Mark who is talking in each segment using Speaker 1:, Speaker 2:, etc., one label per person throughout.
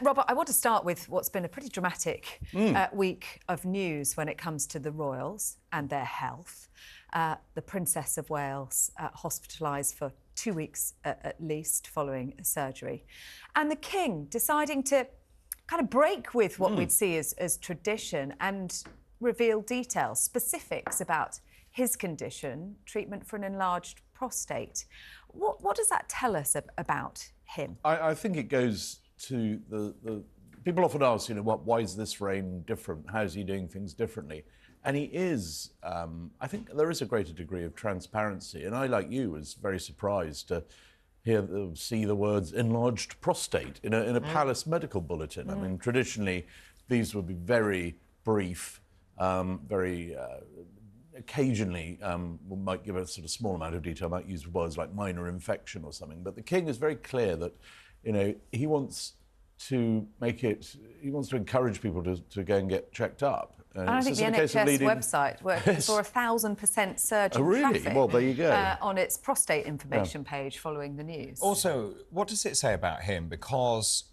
Speaker 1: Robert, I want to start with what's been a pretty dramatic week of news when it comes to the royals and their health. The Princess of Wales hospitalised for 2 weeks at least following a surgery. And the King deciding to kind of break with what we'd see as tradition and reveal details, specifics about his condition, treatment for an enlarged prostate. What does that tell us about him?
Speaker 2: I think it goes to the people often ask, why is this reign different? How's he doing things differently? And he is, I think there is a greater degree of transparency. And I, like you, was very surprised to see the words enlarged prostate in a palace medical bulletin. I mean, traditionally, these would be very brief, very occasionally we might give a sort of small amount of detail, might use words like minor infection or something. But the King is very clear that, he wants to encourage people to go and get checked up.
Speaker 1: And I think the NHS website saw 1,000% surge in traffic
Speaker 2: well, there you go.
Speaker 1: On its prostate information page following the news.
Speaker 3: Also, what does it say about him? Because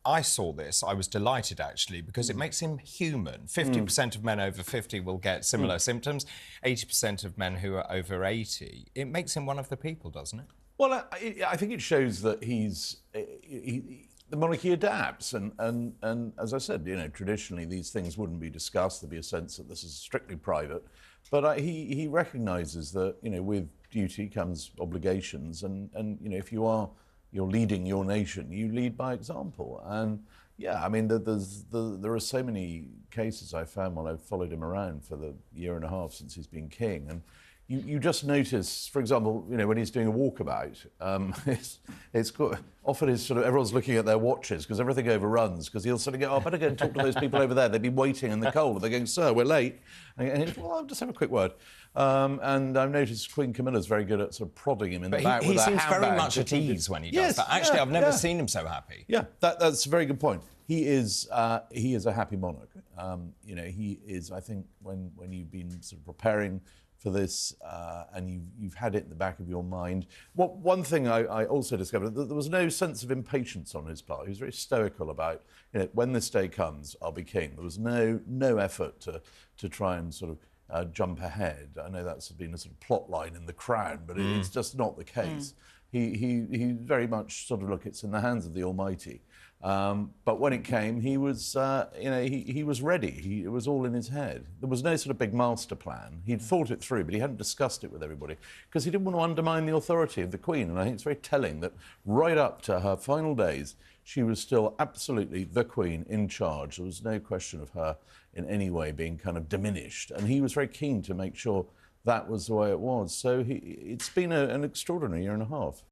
Speaker 3: I saw this, I was delighted actually, because it makes him human. 50% of men over 50 will get similar symptoms, 80% of men who are over 80. It makes him one of the people, doesn't it?
Speaker 2: Well, I think it shows that the monarchy adapts, and as I said, traditionally these things wouldn't be discussed. There'd be a sense that this is strictly private, but he recognises that with duty comes obligations, and if you're leading your nation, you lead by example. And yeah, I mean, there are so many cases I found while I've followed him around for the year and a half since he's been king, and you just notice, for example, when he's doing a walkabout, it's often everyone's looking at their watches because everything overruns, because he'll sort of go, I better go and talk to those people over there. They've been waiting in the cold. They're going, sir, we're late. And he's, well, I'll just have a quick word. And I've noticed Queen Camilla's very good at sort of prodding him in the back with a handbag.
Speaker 3: He seems very much at ease when he does that. Actually, I've never seen him so happy.
Speaker 2: Yeah, that's a very good point. He is a happy monarch. He is, I think, when you've been sort of preparing for this, and you've had it in the back of your mind. One thing I also discovered, that there was no sense of impatience on his part. He was very stoical about, when this day comes, I'll be king. There was no effort to try and sort of jump ahead. I know that's been a sort of plot line in The Crown, but it's just not the case. He very much sort of, look, it's in the hands of the Almighty. But when it came, he was, he was ready. It was all in his head. There was no sort of big master plan. He'd thought it through, but he hadn't discussed it with everybody because he didn't want to undermine the authority of the Queen. And I think it's very telling that right up to her final days, she was still absolutely the Queen in charge. There was no question of her in any way being kind of diminished. And he was very keen to make sure that was the way it was. So it's been an extraordinary year and a half.